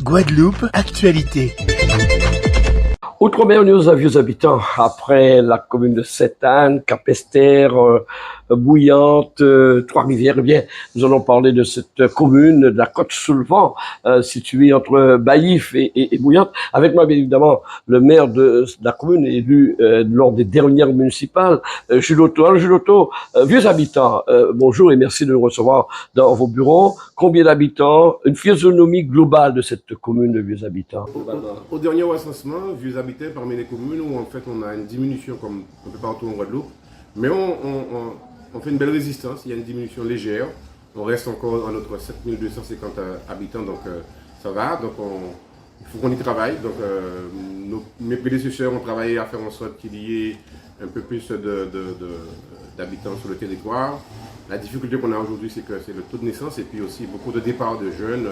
Guadeloupe, actualité. Outre-mer News à vieux habitants, après la commune de Sainte-Anne, Capesterre, Bouillante, Trois-Rivières, eh bien, nous allons parler de cette commune de la Côte-sous-le-Vent, située entre Baillif et Bouillante. Avec moi, bien évidemment, le maire de la commune élu lors des dernières municipales, Jules Otto. Alors, Jules Otto, vieux habitants, bonjour et merci de nous recevoir dans vos bureaux. Combien d'habitants? Une physionomie globale de cette commune de vieux habitants. Au dernier recensement, vieux habitants parmi les communes où en fait on a une diminution comme un peu partout en Guadeloupe, mais on fait une belle résistance, il y a une diminution légère, on reste encore à notre 7250 habitants, donc ça va, donc il faut qu'on y travaille, donc mes prédécesseurs ont travaillé à faire en sorte qu'il y ait un peu plus d'habitants sur le territoire. La difficulté qu'on a aujourd'hui, c'est que c'est le taux de naissance et puis aussi beaucoup de départs de jeunes.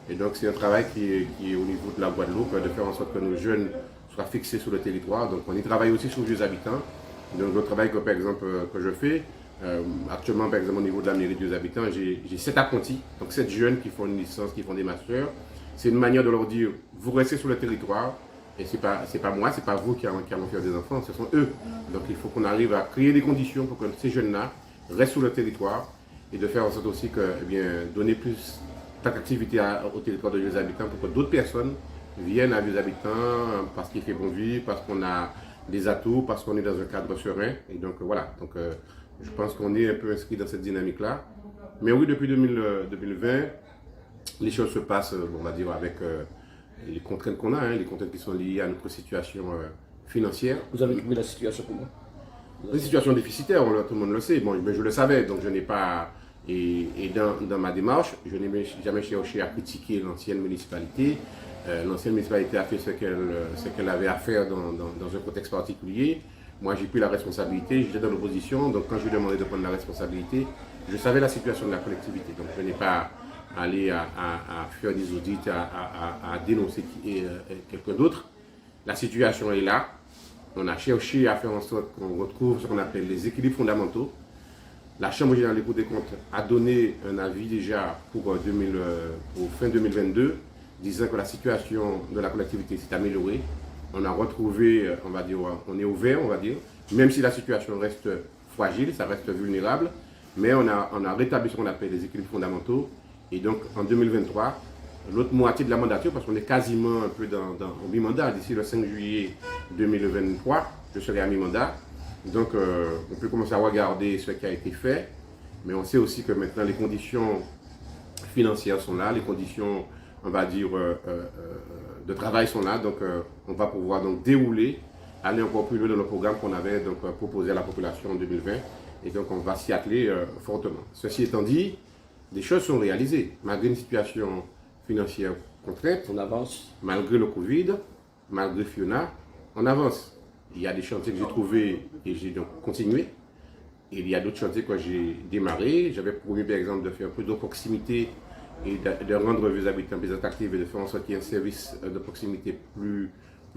Et donc c'est un travail qui est au niveau de la Guadeloupe, de faire en sorte que nos jeunes soient fixés sur le territoire. Donc on y travaille aussi sur les vieux habitants. Donc le travail que par exemple que je fais, actuellement par exemple au niveau de la mairie des vieux habitants, j'ai 7 apprentis, donc 7 jeunes qui font une licence, qui font des masters. C'est une manière de leur dire, vous restez sur le territoire, et c'est pas moi, c'est pas vous qui allons faire des enfants, ce sont eux. Donc il faut qu'on arrive à créer des conditions pour que ces jeunes-là restent sur le territoire et de faire en sorte aussi que, eh bien, donner plus d'activité au territoire de vieux habitants pour que d'autres personnes viennent à vieux habitants parce qu'il fait bon vivre, parce qu'on a des atouts, parce qu'on est dans un cadre serein. Et donc voilà, donc, je pense qu'on est un peu inscrit dans cette dynamique-là. Mais oui, depuis 2020, les choses se passent, on va dire, avec les contraintes qu'on a, les contraintes qui sont liées à notre situation financière. Vous avez trouvé la situation comment? Une situation déficitaire, tout le monde le sait. Bon, mais je le savais, donc je n'ai pas. Et dans ma démarche, je n'ai jamais cherché à critiquer l'ancienne municipalité. L'ancienne municipalité a fait ce qu'elle avait à faire dans un contexte particulier. Moi, j'ai pris la responsabilité, j'étais dans l'opposition, donc quand je lui ai demandé de prendre la responsabilité, je savais la situation de la collectivité. Donc je n'ai pas allé à faire des audits, à dénoncer quelqu'un d'autre. La situation est là. On a cherché à faire en sorte qu'on retrouve ce qu'on appelle les équilibres fondamentaux. La Chambre générale des Cours des comptes a donné un avis déjà pour fin 2022, disant que la situation de la collectivité s'est améliorée. On a retrouvé, on va dire, on est au vert, on va dire, même si la situation reste fragile, ça reste vulnérable, mais on a rétabli ce qu'on appelle les équilibres fondamentaux. Et donc en 2023, l'autre moitié de la mandature, parce qu'on est quasiment un peu dans mi-mandat, d'ici le 5 juillet 2023, je serai à mi-mandat. Donc, on peut commencer à regarder ce qui a été fait, mais on sait aussi que maintenant les conditions financières sont là, les conditions, on va dire, de travail sont là. Donc, on va pouvoir donc dérouler, aller encore plus loin dans le programme qu'on avait donc proposé à la population en 2020. Et donc, on va s'y atteler fortement. Ceci étant dit, des choses sont réalisées, malgré une situation financière contrainte. On avance. Malgré le Covid, malgré Fiona, on avance. Il y a des chantiers que j'ai trouvés et j'ai donc continué. Et il y a d'autres chantiers que j'ai démarrés. J'avais promis par exemple de faire plus de proximité et de rendre les habitants plus attractifs et de faire en sorte qu'il y ait un service de proximité plus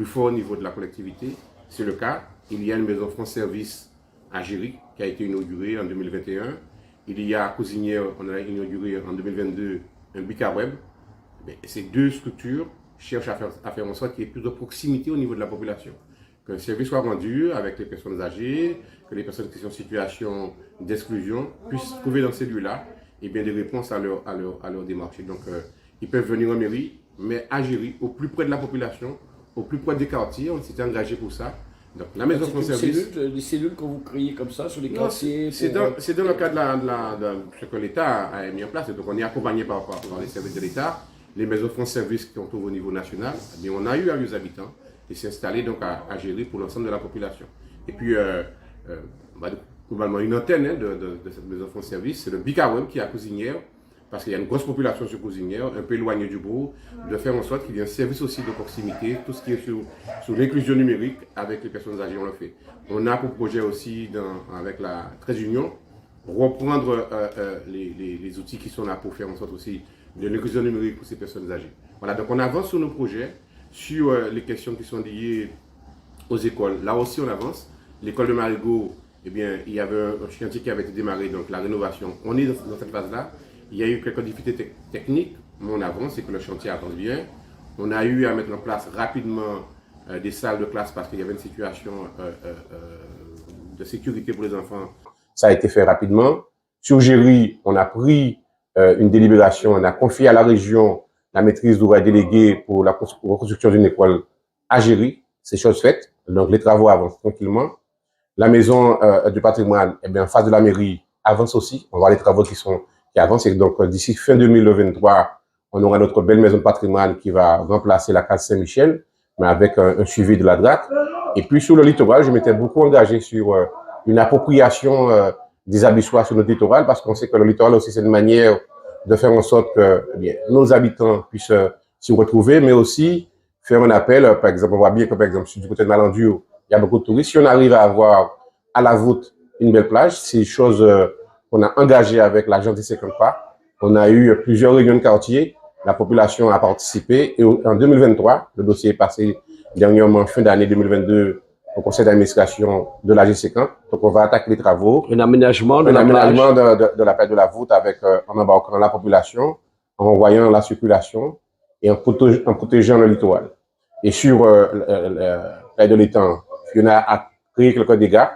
fort au niveau de la collectivité. C'est le cas. Il y a une maison France Service à Géry qui a été inaugurée en 2021. Il y a à Cousinière, on a inauguré en 2022 un Bica Web. Ces deux structures cherchent à faire en sorte qu'il y ait plus de proximité au niveau de la population. Que le service soit rendu avec les personnes âgées, que les personnes qui sont en situation d'exclusion puissent trouver dans ces lieux-là des réponses à leur démarche. Donc, ils peuvent venir en mairie, mais à Géry, au plus près de la population, au plus près des quartiers. On s'était engagé pour ça. Donc, la maison France Service. Des cellules que vous créez comme ça sur les quartiers. C'est dans le cadre de ce que l'État a mis en place. Donc, on est accompagné par les services de l'État. Les maisons France Service qu'on trouve au niveau national, mais on a eu à les habitants et s'installer donc à Géry pour l'ensemble de la population. Et puis, globalement, une antenne de cette maison France Service, c'est le Bica Web qui est à Cousinière, parce qu'il y a une grosse population sur Cousinière, un peu éloignée du bourg, de faire en sorte qu'il y ait un service aussi de proximité, tout ce qui est sur l'inclusion numérique avec les personnes âgées, on le fait. On a pour projet aussi, avec la 13 Union, reprendre les outils qui sont là pour faire en sorte aussi de l'inclusion numérique pour ces personnes âgées. Voilà, donc on avance sur nos projets, sur les questions qui sont liées aux écoles. Là aussi, on avance. L'école de Marigot, eh bien, il y avait un chantier qui avait été démarré, donc la rénovation. On est dans cette phase-là. Il y a eu quelques difficultés techniques. on avance et que le chantier avance bien. On a eu à mettre en place rapidement des salles de classe parce qu'il y avait une situation de sécurité pour les enfants. Ça a été fait rapidement. Sur Géry, on a pris une délibération, on a confié à la région la maîtrise d'ouvrage déléguée pour la reconstruction d'une école à Géry. C'est chose faite. Donc, les travaux avancent tranquillement. La maison du patrimoine, eh bien, en face de la mairie, avance aussi. On voit les travaux qui avancent. Et donc, d'ici fin 2023, on aura notre belle maison de patrimoine qui va remplacer la case Saint-Michel, mais avec un suivi de la DRAC. Et puis, sur le littoral, je m'étais beaucoup engagé sur une appropriation des abattoirs sur notre littoral, parce qu'on sait que le littoral aussi, c'est une manière de faire en sorte que nos habitants puissent s'y retrouver, mais aussi faire un appel. Par exemple, on voit bien que, par exemple, du côté de Malandur, il y a beaucoup de touristes. Si on arrive à avoir à la voûte une belle plage, c'est une chose qu'on a engagée avec l'agence des 50 pas. On a eu plusieurs réunions de quartier. La population a participé. Et en 2023, le dossier est passé dernièrement, fin d'année 2022, au conseil d'administration de la G50. Donc, on va attaquer les travaux. Un aménagement de la plage de la voûte avec, en embarquant la population, en envoyant la circulation et en protégeant le littoral. Et sur la plage de l'étang, il y en a créé quelques dégâts,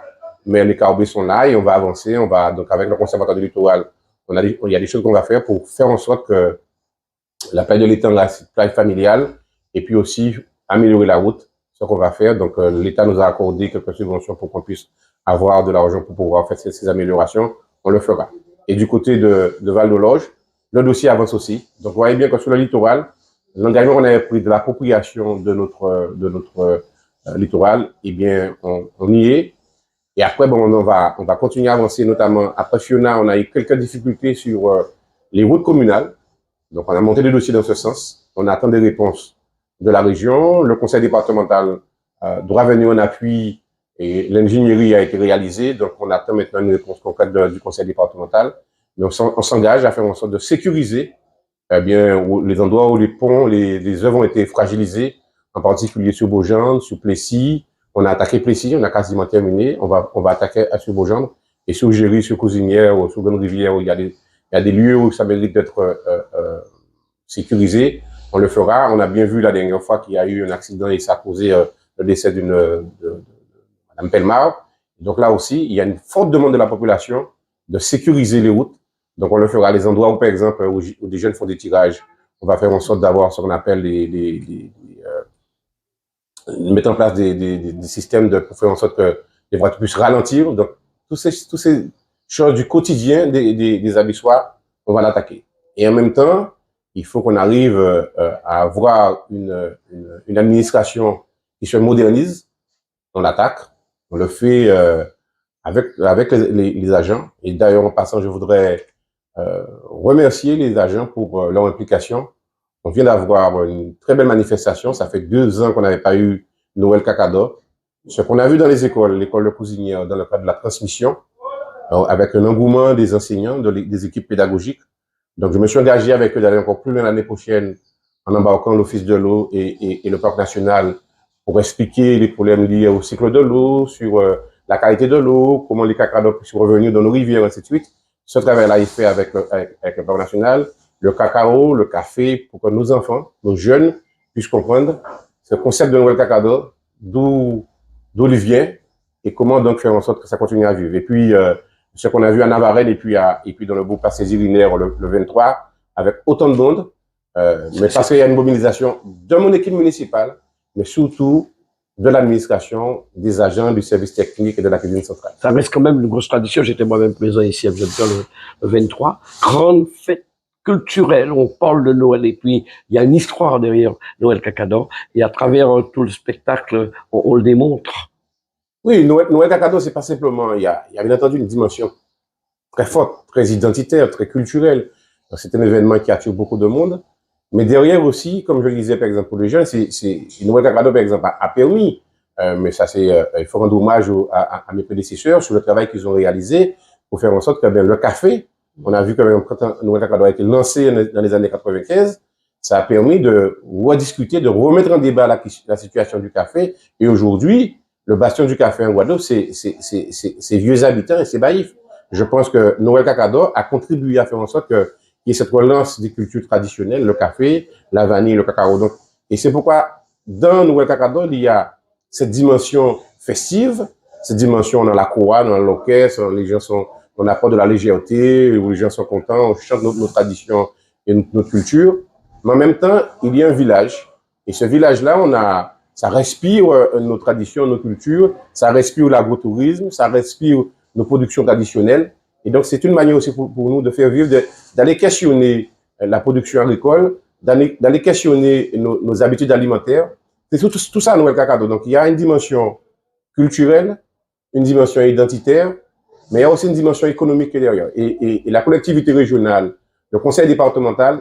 mais les carabés sont là et on va avancer. Donc, avec le conservatoire du littoral, il y a des choses qu'on va faire pour faire en sorte que la plage de l'étang, la plage familiale, et puis aussi améliorer la route, ce qu'on va faire. Donc, l'État nous a accordé quelques subventions pour qu'on puisse avoir de l'argent pour pouvoir faire ces améliorations. On le fera. Et du côté de Val-de-Loge, le dossier avance aussi. Donc, vous voyez bien que sur le littoral, l'engagement qu'on avait pris de l'appropriation de notre littoral, eh bien, on y est. Et après, bon, on va continuer à avancer, notamment après Fiona, on a eu quelques difficultés sur les routes communales. Donc, on a monté des dossiers dans ce sens. On attend des réponses de la région. Le conseil départemental doit venir en appui et l'ingénierie a été réalisée. Donc, on attend maintenant une réponse concrète du conseil départemental. Mais on s'engage à faire en sorte de sécuriser bien, les endroits où les ponts, les œuvres ont été fragilisées, en particulier sur Beaugendre, sur Plessis. On a attaqué Plessis, on a quasiment terminé. On va attaquer sur Beaugendre et sur Géry, sur Cousinière, ou sur Grande-Rivière, où il y a des lieux où ça mérite d'être sécurisé. On le fera. On a bien vu la dernière fois qu'il y a eu un accident et ça a causé le décès de Mme Pellemard. Donc là aussi, il y a une forte demande de la population de sécuriser les routes. Donc on le fera. Les endroits où, par exemple, où des jeunes font des tirages, on va faire en sorte d'avoir ce qu'on appelle mettre en place des systèmes pour faire en sorte que les voitures puissent ralentir. Donc, toutes ces choses du quotidien des abattoirs, on va l'attaquer. Et en même temps, il faut qu'on arrive à avoir une administration qui se modernise. On l'attaque. On le fait avec les agents. Et d'ailleurs, en passant, je voudrais remercier les agents pour leur implication. On vient d'avoir une très belle manifestation. Ça fait 2 ans qu'on n'avait pas eu Noël Cacador. Ce qu'on a vu dans les écoles, l'école de Cousinière, dans le cadre de la transmission, avec un engouement des enseignants, des équipes pédagogiques. Donc, je me suis engagé avec eux d'aller encore plus loin l'année prochaine en embarquant l'Office de l'eau et le Parc national pour expliquer les problèmes liés au cycle de l'eau, sur la qualité de l'eau, comment les cacadors puissent revenir dans nos rivières, ainsi de suite. Ce travail-là est fait avec le Parc national, le cacao, le café, pour que nos enfants, nos jeunes, puissent comprendre ce concept de Noël Cacador, d'où il vient et comment donc faire en sorte que ça continue à vivre. Et puis, ce qu'on a vu à Navarenne et puis dans le beau passé urinaire le 23, avec autant de monde, mais parce qu'il y a une mobilisation de mon équipe municipale, mais surtout de l'administration, des agents du service technique et de la cuisine centrale. Ça reste quand même une grosse tradition. J'étais moi-même présent ici à Abidjan le 23. Grande fête culturelle. On parle de Noël et puis il y a une histoire derrière Noël Cacador. Et à travers tout le spectacle, on le démontre. Oui, Noël Cacador, c'est pas simplement, il y a bien entendu une dimension très forte, très identitaire, très culturelle. C'est un événement qui attire beaucoup de monde. Mais derrière aussi, comme je le disais par exemple pour les jeunes, Noël Cacador par exemple a permis, mais ça il faut rendre hommage à mes prédécesseurs sur le travail qu'ils ont réalisé pour faire en sorte que le café, on a vu que même quand Noël Cacador a été lancé dans les années 95, ça a permis de rediscuter, de remettre en débat la situation du café. Et aujourd'hui, le bastion du café en Guadeloupe, c'est vieux habitants et c'est baïf. Je pense que Noël Cacador a contribué à faire en sorte qu'il qui est cette relance des cultures traditionnelles, le café, la vanille, le cacao. Donc, et c'est pourquoi, dans Noël Cacador, il y a cette dimension festive, cette dimension dans la cour, dans l'orchestre, les gens sont, on apporte de la légèreté, où les gens sont contents, on chante nos traditions et notre culture. Mais en même temps, il y a un village. Et ce village-là, ça respire nos traditions, nos cultures, ça respire l'agrotourisme, ça respire nos productions traditionnelles. Et donc, c'est une manière aussi pour nous de faire vivre, d'aller questionner la production agricole, d'aller questionner nos habitudes alimentaires. C'est tout ça, Noël Cacador. Donc, il y a une dimension culturelle, une dimension identitaire, mais il y a aussi une dimension économique qui est derrière. Et la collectivité régionale, le conseil départemental,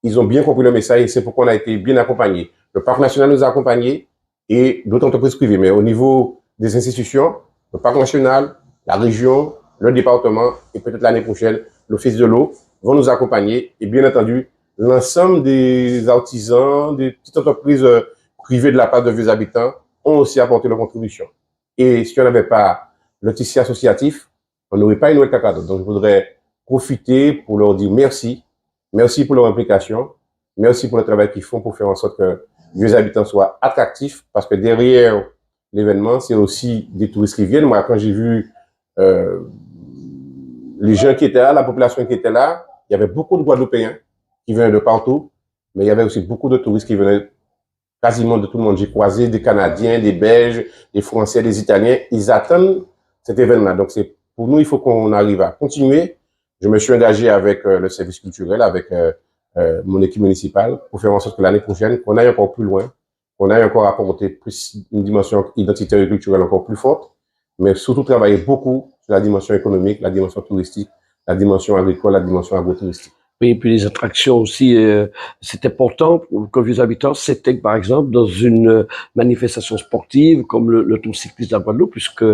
ils ont bien compris le message et c'est pourquoi on a été bien accompagnés. Le Parc national nous a accompagnés et d'autres entreprises privées. Mais au niveau des institutions, le Parc national, la région, le département et peut-être l'année prochaine, l'Office de l'eau vont nous accompagner. Et bien entendu, l'ensemble des artisans, des petites entreprises privées de la part de vieux habitants ont aussi apporté leur contribution. Et si on n'avait pas le tissu associatif, on n'aurait pas une Noël Cacador. Donc, je voudrais profiter pour leur dire merci. Merci pour leur implication. Merci pour le travail qu'ils font pour faire en sorte que vieux habitants soient attractifs. Parce que derrière l'événement, c'est aussi des touristes qui viennent. Moi, quand j'ai vu les gens qui étaient là, la population qui était là, il y avait beaucoup de Guadeloupéens qui venaient de partout. Mais il y avait aussi beaucoup de touristes qui venaient quasiment de tout le monde. J'ai croisé des Canadiens, des Belges, des Français, des Italiens. Ils attendent cet événement. Donc, pour nous, il faut qu'on arrive à continuer. Je me suis engagé avec le service culturel, avec mon équipe municipale, pour faire en sorte que l'année prochaine, qu'on aille encore plus loin, qu'on aille encore apporter plus une dimension identitaire et culturelle encore plus forte, mais surtout travailler beaucoup sur la dimension économique, la dimension touristique, la dimension agricole, la dimension agrotouristique. Oui, et puis les attractions aussi, c'est important que les habitants, c'était par exemple dans une manifestation sportive comme le Tour cycliste de la Guadeloupe, puisque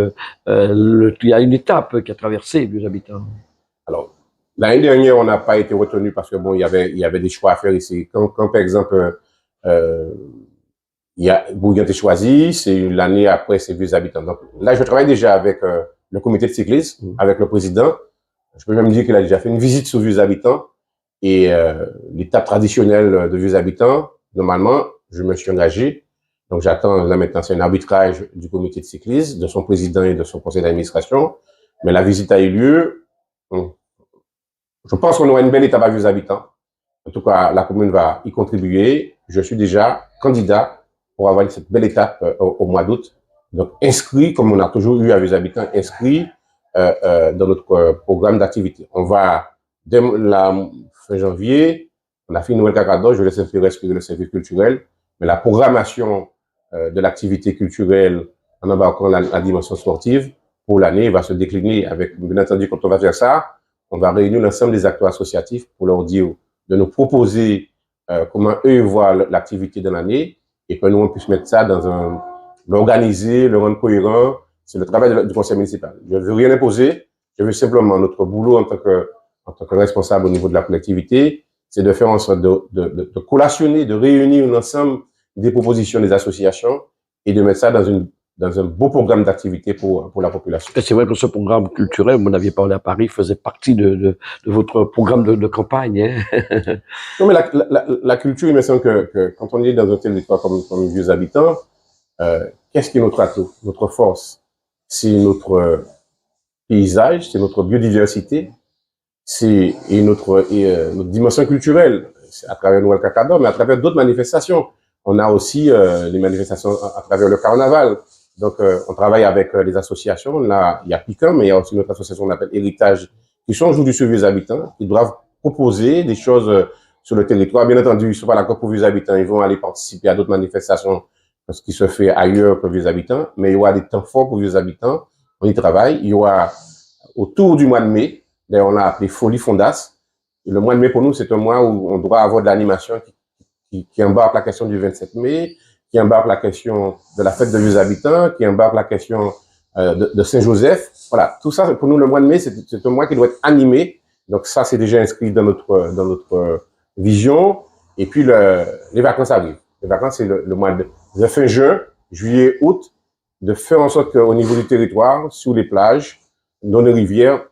il y a une étape qui a traversé les habitants. Alors, l'année dernière, on n'a pas été retenu parce que bon, il y avait des choix à faire ici. Quand par exemple, il y a Bourguin été choisi, c'est l'année après, c'est vieux habitants. Donc là, je travaille déjà avec le comité de cyclisme, avec le président. Je peux même dire qu'il a déjà fait une visite sur vieux habitants et l'étape traditionnelle de vieux habitants. Normalement, je me suis engagé. Donc j'attends là maintenant, c'est un arbitrage du comité de cyclisme, de son président et de son conseil d'administration. Mais la visite a eu lieu. Je pense qu'on aura une belle étape à vieux habitants. En tout cas, la commune va y contribuer. Je suis déjà candidat pour avoir cette belle étape au mois d'août. Donc, inscrit, comme on a toujours eu à vieux habitants, inscrit dans notre programme d'activité. On va, dès la fin janvier, on a fait une Noël Cacador, je laisse un peu respirer le service culturel, mais la programmation de l'activité culturelle en embarquant la dimension sportive pour l'année va se décliner avec, bien entendu, quand on va faire ça, on va réunir l'ensemble des acteurs associatifs pour leur dire de nous proposer comment eux voient l'activité de l'année et que nous, on puisse mettre ça dans l'organiser, le rendre cohérent. C'est le travail du conseil municipal. Je ne veux rien imposer. Je veux simplement notre boulot en tant que responsable au niveau de la collectivité, c'est de faire en sorte de collationner, de réunir l'ensemble des propositions des associations et de mettre ça dans un beau programme d'activité pour la population. C'est vrai que ce programme culturel, vous en aviez parlé à Paris, faisait partie de votre programme de campagne. Hein. Non, mais la culture, il me semble que quand on est dans un territoire comme vieux habitants, qu'est-ce qui est notre atout, notre force? C'est notre paysage, c'est notre biodiversité, c'est notre dimension culturelle, à travers Noël Cacador, mais à travers d'autres manifestations. On a aussi les manifestations à travers le carnaval. Donc, on travaille avec les associations. Là, il y a Piquant, mais il y a aussi notre association qu'on appelle Héritage, qui sont aujourd'hui sur vieux habitants. Ils doivent proposer des choses sur le territoire. Bien entendu, ils ne sont pas d'accord pour vieux habitants. Ils vont aller participer à d'autres manifestations, ce qui se fait ailleurs que vieux habitants. Mais il y aura des temps forts pour vieux habitants. On y travaille. Il y aura autour du mois de mai, d'ailleurs, on l'a appelé Folie Fondas. Et le mois de mai, pour nous, c'est un mois où on doit avoir de l'animation qui embarque la question du 27 mai, qui embarque la question de la fête de vieux habitants, qui embarque la question de Saint-Joseph. Voilà, tout ça, pour nous, le mois de mai, c'est un mois qui doit être animé. Donc ça, c'est déjà inscrit dans notre vision. Et puis, les vacances arrivent. Les vacances, c'est le mois de fin juin, juillet, août, de faire en sorte qu'au niveau du territoire, sur les plages, dans les rivières,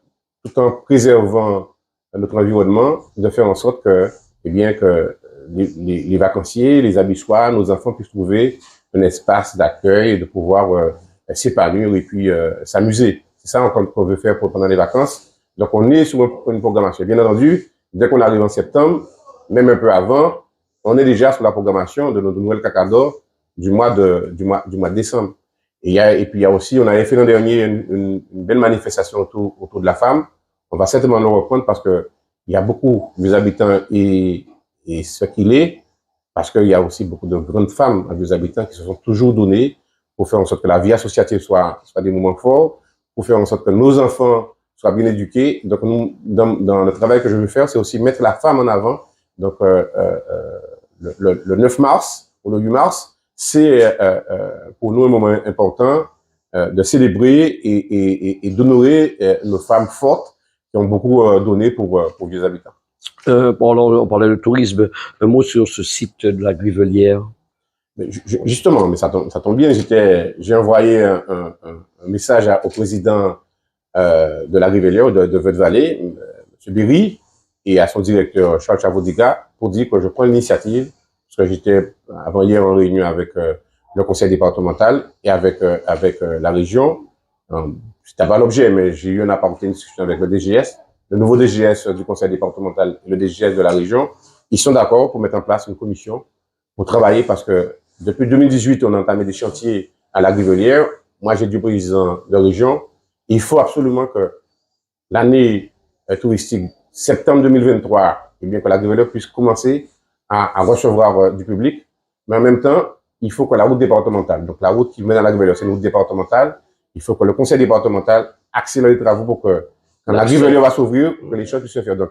tout en préservant notre environnement, de faire en sorte que, eh bien, que les vacanciers, les habitués, nos enfants puissent trouver un espace d'accueil et de pouvoir s'épanouir et puis s'amuser. C'est ça qu'on veut faire pendant les vacances. Donc, on est sur une programmation. Bien entendu, dès qu'on arrive en septembre, même un peu avant, on est déjà sur la programmation de notre nouvelle Cacador du mois de décembre. Et puis, il y a aussi, on avait fait l'an dernier une belle manifestation autour de la femme. On va certainement le reprendre parce que il y a beaucoup des habitants et ce qu'il est, parce qu'il y a aussi beaucoup de grandes femmes à des habitants qui se sont toujours données pour faire en sorte que la vie associative soit des moments forts, pour faire en sorte que nos enfants soient bien éduqués. Donc, nous, dans le travail que je veux faire, c'est aussi mettre la femme en avant. Donc, le 9 mars ou le 8 mars, c'est pour nous un moment important de célébrer et d'honorer nos femmes fortes qui ont beaucoup donné pour les habitants. Bon, alors, on parlait de tourisme. Un mot sur ce site de la Grivelière. Justement, mais ça tombe bien. J'ai envoyé un message au président de la Grivelière de Votre-Vallée, M. Berry, et à son directeur Charles Chavodiga pour dire que je prends l'initiative, parce que j'étais avant-hier en réunion avec le conseil départemental et avec la région. C'était pas l'objet, mais j'ai eu une discussion avec le DGS, le nouveau DGS du conseil départemental et le DGS de la région. Ils sont d'accord pour mettre en place une commission pour travailler parce que depuis 2018, on a entamé des chantiers à la Grivelière. Moi, j'ai dit au président de la région, il faut absolument que l'année touristique septembre 2023, eh bien que la Grivelière puisse commencer à recevoir du public, mais en même temps, il faut que la route départementale, donc la route qui mène à la Grivelière, c'est une route départementale, il faut que le conseil départemental accélère les travaux pour que quand la Grivelière va s'ouvrir, que les choses puissent se faire. Donc,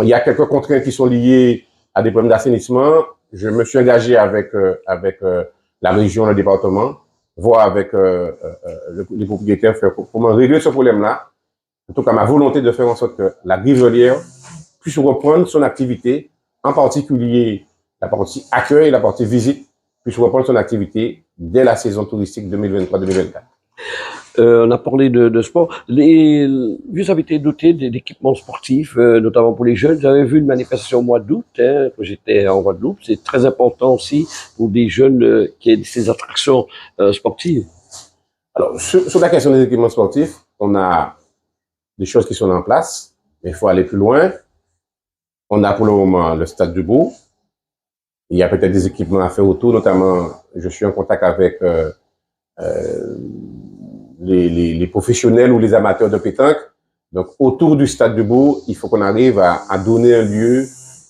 il y a quelques contraintes qui sont liées à des problèmes d'assainissement. Je me suis engagé avec la région, le département, voir avec les propriétaires, faire comment régler ce problème-là. En tout cas, ma volonté de faire en sorte que la Grivelière puisse reprendre son activité, en particulier la partie accueil, la partie visite, puisse reprendre son activité dès la saison touristique 2023-2024. On a parlé de sport. Vous avez été doté d'équipements sportifs, notamment pour les jeunes. J'avais vu une manifestation au mois d'août, quand j'étais en Guadeloupe. C'est très important aussi pour des jeunes qui aient ces attractions sportives. Alors, sur la question des équipements sportifs, on a des choses qui sont en place, mais il faut aller plus loin. On a pour le moment le Stade Debout. Il y a peut-être des équipements à faire autour, notamment, je suis en contact avec les professionnels ou les amateurs de pétanque. Donc, autour du Stade Debout, il faut qu'on arrive à donner un lieu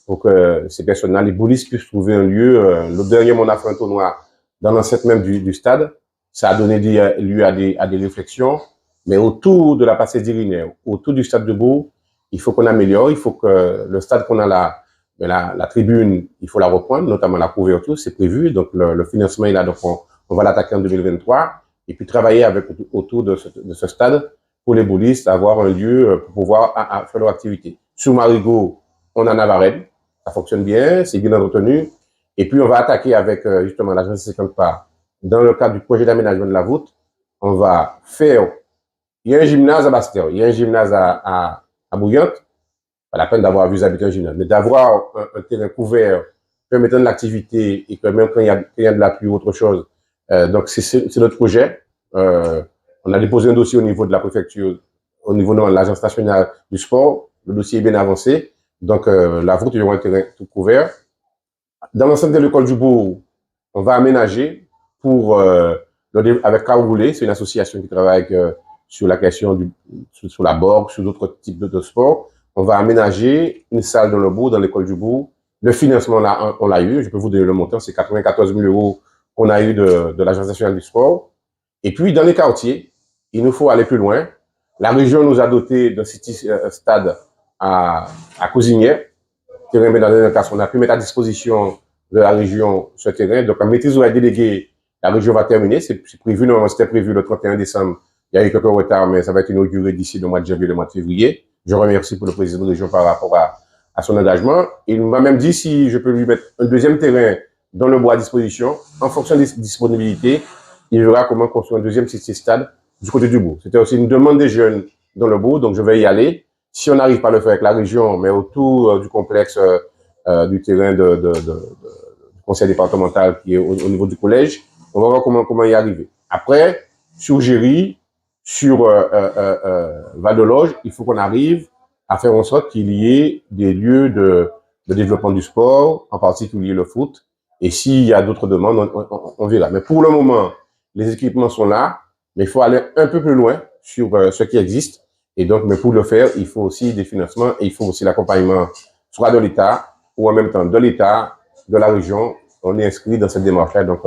pour que ces personnes-là, les boulistes, puissent trouver un lieu. Le dernier, on a fait un tournoi dans l'enceinte même du stade. Ça a donné lieu à des réflexions. Mais autour de la passage d'Irinaire, autour du Stade Debout, il faut qu'on améliore. Il faut que le stade qu'on a là, la tribune, il faut la reprendre, notamment la couverture, c'est prévu. Donc, le financement est là. Donc, on va l'attaquer en 2023. Et puis, travailler autour de ce stade pour les boulistes, avoir un lieu pour pouvoir faire leur activité. Sur Marigot, on en a Varennes. Ça fonctionne bien, c'est bien entretenu. Et puis, on va attaquer avec, justement, l'agence 50 pas. Dans le cadre du projet d'aménagement de la voûte, on va faire, il y a un gymnase à Bastère, il y a un gymnase à Bouillante. Pas la peine d'avoir vu habiter un gymnase, mais d'avoir un terrain couvert permettant de l'activité et que même quand il y a de la pluie ou autre chose. Donc, c'est notre projet. On a déposé un dossier au niveau de la préfecture, au niveau de l'agence nationale du sport. Le dossier est bien avancé. Donc, la voûte, il y aura un terrain tout couvert. Dans l'enceinte de l'école du Bourg, on va aménager pour, avec Caroulé, c'est une association qui travaille sur la question sur la boxe, sur d'autres types de sports. On va aménager une salle dans le Bourg, dans l'école du Bourg. Le financement, là, on l'a eu. Je peux vous donner le montant. C'est 94 000 € qu'on a eu de l'agence nationale du sport. Et puis, dans les quartiers, il nous faut aller plus loin. La région nous a doté d'un stade à Cousinière. Terrain, mais dans le cas, on a pu mettre à disposition de la région ce terrain. Donc, en maîtrise ou à délégué, la région va terminer. C'est prévu, normalement, c'était prévu le 31 décembre. Il y a eu quelques retards, mais ça va être inauguré d'ici le mois de janvier, le mois de février. Je remercie pour le président de la région par rapport à son engagement. Il m'a même dit si je peux lui mettre un deuxième terrain dans le bois à disposition, en fonction des disponibilités, il verra comment construire un deuxième stade du côté du bourg. C'était aussi une demande des jeunes dans le bourg, donc je vais y aller. Si on n'arrive pas à le faire avec la région, mais autour du complexe du terrain du conseil départemental qui est au niveau du collège, on va voir comment y arriver. Après, sur Géry, sur Val de Loge, il faut qu'on arrive à faire en sorte qu'il y ait des lieux de développement du sport, en particulier le foot. Et s'il y a d'autres demandes, on verra. Mais pour le moment, les équipements sont là, mais il faut aller un peu plus loin sur ce qui existe. Et donc, mais pour le faire, il faut aussi des financements et il faut aussi l'accompagnement, soit de l'État ou en même temps de l'État, de la région. On est inscrit dans cette démarche-là. Donc,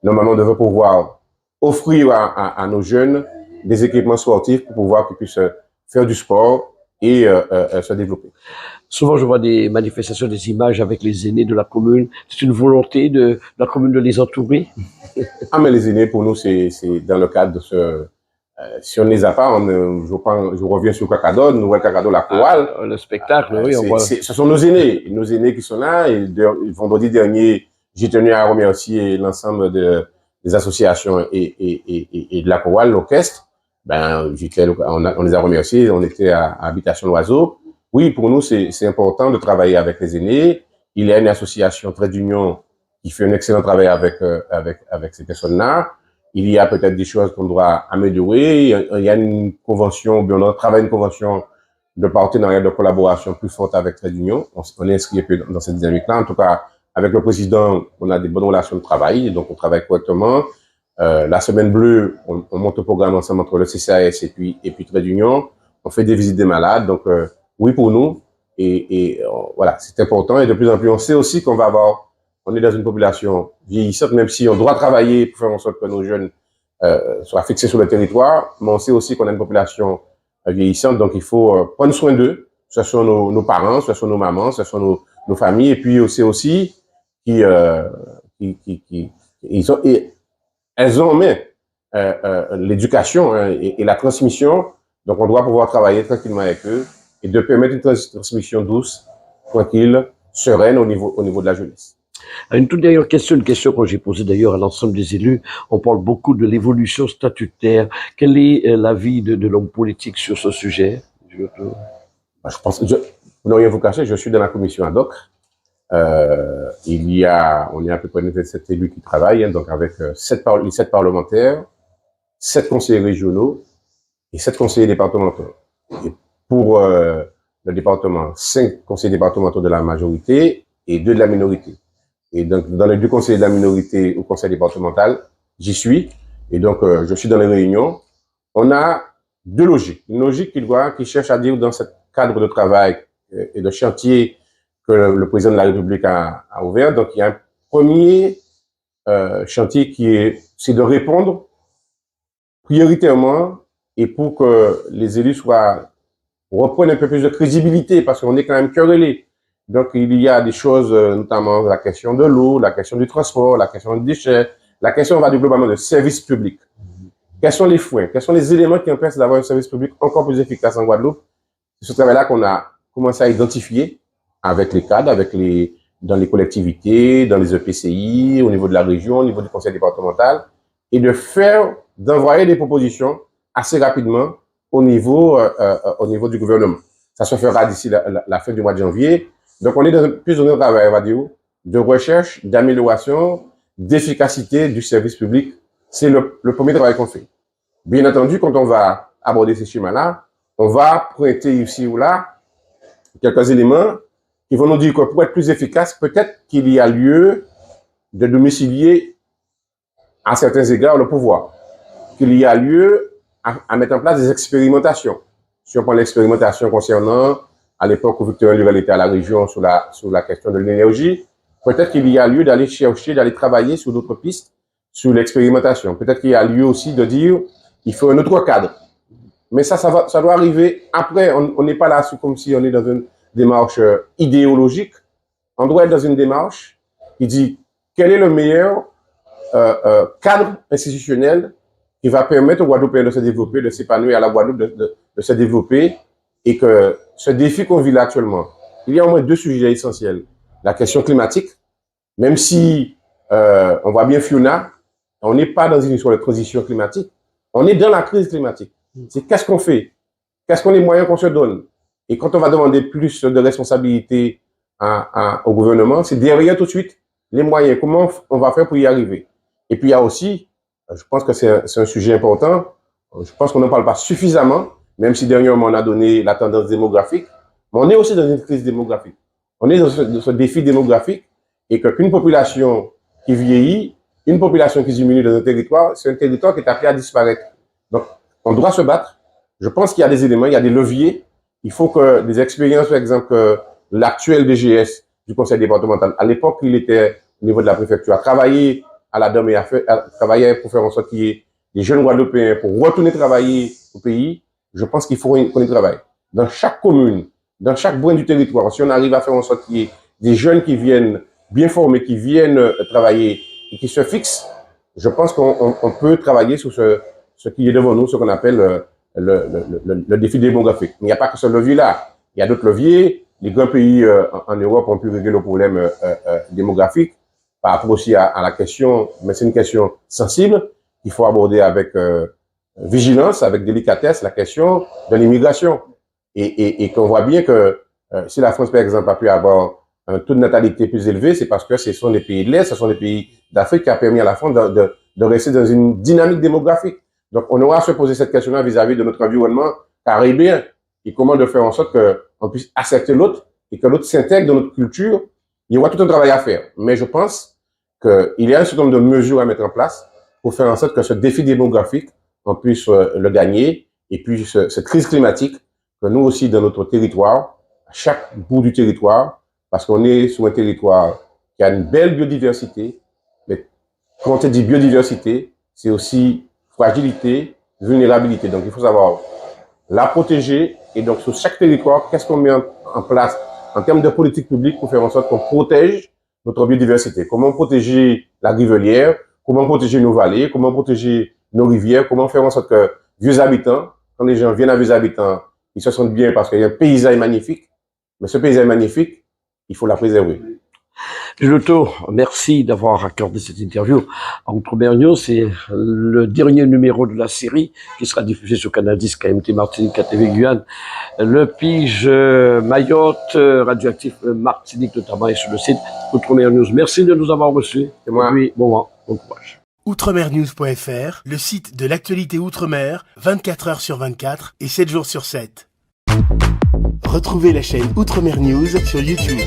normalement, on devrait pouvoir offrir à nos jeunes des équipements sportifs pour pouvoir qu'ils puissent faire du sport et se développer. Souvent, je vois des manifestations, des images avec les aînés de la commune. C'est une volonté de la commune de les entourer? Ah, mais les aînés, pour nous, c'est dans le cadre de ce... si on ne les a pas, je reviens sur Kakado, Nouvelle Kakado, la chorale. Le spectacle, oui, on voit. Ce sont nos aînés qui sont là. Et vendredi dernier, j'ai tenu à remercier l'ensemble des associations et de la chorale, l'orchestre. Ben, on les a remerciés, on était à Habitation L'Oiseau. Oui, pour nous, c'est important de travailler avec les aînés. Il y a une association Trait d'Union qui fait un excellent travail avec ces personnes-là. Il y a peut-être des choses qu'on doit améliorer. Il y a une convention, bien, on travaille une convention de partenariat, de collaboration plus forte avec Trait d'Union. On est inscrit dans cette dynamique-là. En tout cas, avec le président, on a des bonnes relations de travail, donc on travaille correctement. La semaine bleue, on monte au programme ensemble entre le CCAS et puis Trait d'Union. On fait des visites des malades, donc oui pour nous. Et voilà, c'est important. Et de plus en plus, on sait aussi qu'on va avoir, on est dans une population vieillissante, même si on doit travailler pour faire en sorte que nos jeunes soient fixés sur le territoire, mais on sait aussi qu'on a une population vieillissante, donc il faut prendre soin d'eux, ce sont nos parents, ce sont nos mamans, ce sont nos familles, et puis on sait aussi elles ont en main l'éducation et la transmission, donc on doit pouvoir travailler tranquillement avec eux et de permettre une transmission douce, tranquille, sereine au niveau de la jeunesse. Une toute dernière question, une question que j'ai posée d'ailleurs à l'ensemble des élus. On parle beaucoup de l'évolution statutaire. Quel est l'avis de l'homme politique sur ce sujet? Je pense, pour ne rien vous cacher, je suis dans la commission ad hoc. On est à peu près 27 élus qui travaillent, hein, donc avec 7 parlementaires, 7 conseillers régionaux et 7 conseillers départementaux. Et pour le département, 5 conseillers départementaux de la majorité et 2 de la minorité. Et donc, dans les 2 conseillers de la minorité au conseil départemental, j'y suis. Et donc, je suis dans les réunions. On a 2 logiques. Une logique qui cherche à dire dans ce cadre de travail et de chantier que le président de la République a ouvert. Donc, il y a un premier chantier c'est de répondre prioritairement et pour que les élus reprennent un peu plus de crédibilité parce qu'on est quand même querellés. Donc, il y a des choses, notamment la question de l'eau, la question du transport, la question des déchets, la question, on va dire globalement, de services publics. Quels sont les freins? Quels sont les éléments qui empêchent d'avoir un service public encore plus efficace en Guadeloupe? C'est ce travail-là qu'on a commencé à identifier avec les cadres, dans les collectivités, dans les EPCI, au niveau de la région, au niveau du conseil départemental, et d'envoyer des propositions assez rapidement au niveau du gouvernement. Ça se fera d'ici la fin du mois de janvier. Donc, on est plus dans un travail, on va dire, de recherche, d'amélioration, d'efficacité du service public. C'est le premier travail qu'on fait. Bien entendu, quand on va aborder ces schémas-là, on va pointer ici ou là quelques éléments qui vont nous dire que pour être plus efficace, peut-être qu'il y a lieu de domicilier à certains égards le pouvoir. Qu'il y a lieu à mettre en place des expérimentations. Si on prend l'expérimentation concernant, à l'époque où Victor Lurel était à la région sur la question de l'énergie, peut-être qu'il y a lieu d'aller chercher, d'aller travailler sur d'autres pistes, sur l'expérimentation. Peut-être qu'il y a lieu aussi de dire, il faut un autre cadre. Mais ça doit arriver après. On n'est pas là comme si on est dans une démarche idéologique. On doit être dans une démarche qui dit, quel est le meilleur cadre institutionnel qui va permettre aux Guadeloupéens de se développer, de s'épanouir, à la Guadeloupe de se développer, et que ce défi qu'on vit là actuellement, il y a au moins 2 sujets essentiels. La question climatique, même si on voit bien Fiona, on n'est pas dans une histoire de transition climatique, on est dans la crise climatique. C'est qu'est-ce qu'on fait? Quels sont les moyens qu'on se donne? Et quand on va demander plus de responsabilité au gouvernement, c'est derrière tout de suite les moyens. Comment on va faire pour y arriver? Et puis il y a aussi, je pense que c'est un sujet important, je pense qu'on n'en parle pas suffisamment, même si dernièrement on a donné la tendance démographique, mais on est aussi dans une crise démographique. On est dans ce défi démographique et qu'une population qui vieillit, une population qui diminue dans un territoire, c'est un territoire qui est appelé à disparaître. Donc, on doit se battre. Je pense qu'il y a des éléments, il y a des leviers. Il faut que des expériences, par exemple, l'actuel DGS du conseil départemental, à l'époque, il était au niveau de la préfecture, a travaillé à la DOM et a travaillé pour faire en sorte qu'il y ait des jeunes Guadeloupéens pour retourner travailler au pays. Je pense qu'il faut qu'on y travaille. Dans chaque commune, dans chaque bout du territoire, si on arrive à faire en sorte qu'il y ait des jeunes qui viennent bien formés, qui viennent travailler et qui se fixent, je pense qu'on peut travailler sur ce qui est devant nous, ce qu'on appelle le défi démographique. Mais il n'y a pas que ce levier-là. Il y a d'autres leviers. Les grands pays en Europe ont pu régler le problème démographique par rapport aussi à la question, mais c'est une question sensible qu'il faut aborder avec vigilance, avec délicatesse, la question de l'immigration. Et qu'on voit bien que si la France, par exemple, a pu avoir un taux de natalité plus élevé, c'est parce que ce sont les pays de l'Est, ce sont les pays d'Afrique qui a permis à la France de rester dans une dynamique démographique. Donc, on aura à se poser cette question-là vis-à-vis de notre environnement caribéen et comment de faire en sorte qu'on puisse accepter l'autre et que l'autre s'intègre dans notre culture. Il y aura tout un travail à faire. Mais je pense qu'il y a un certain nombre de mesures à mettre en place pour faire en sorte que ce défi démographique, on puisse le gagner. Et puis, cette crise climatique, que nous aussi, dans notre territoire, à chaque bout du territoire, parce qu'on est sur un territoire qui a une belle biodiversité, mais quand on dit biodiversité, c'est aussi fragilité, vulnérabilité. Donc, il faut savoir la protéger. Et donc, sur chaque territoire, qu'est-ce qu'on met en place en termes de politique publique pour faire en sorte qu'on protège notre biodiversité? Comment protéger la rivelière? Comment protéger nos vallées? Comment protéger nos rivières? Comment faire en sorte que vieux habitants, quand les gens viennent à vieux habitants, ils se sentent bien parce qu'il y a un paysage magnifique. Mais ce paysage magnifique, il faut la préserver. Luto, merci d'avoir accordé cette interview à Outre-mer News. C'est le dernier numéro de la série qui sera diffusé sur Canal 10, KMT Martinique, KTV Guyane, le Pige Mayotte, Radioactif Martinique notamment, et sur le site Outre-mer News. Merci de nous avoir reçus. C'est moi. Et puis, bon courage. Outremernews.fr, le site de l'actualité Outre-mer, 24 heures sur 24 et 7 jours sur 7. Retrouvez la chaîne Outremer News sur YouTube.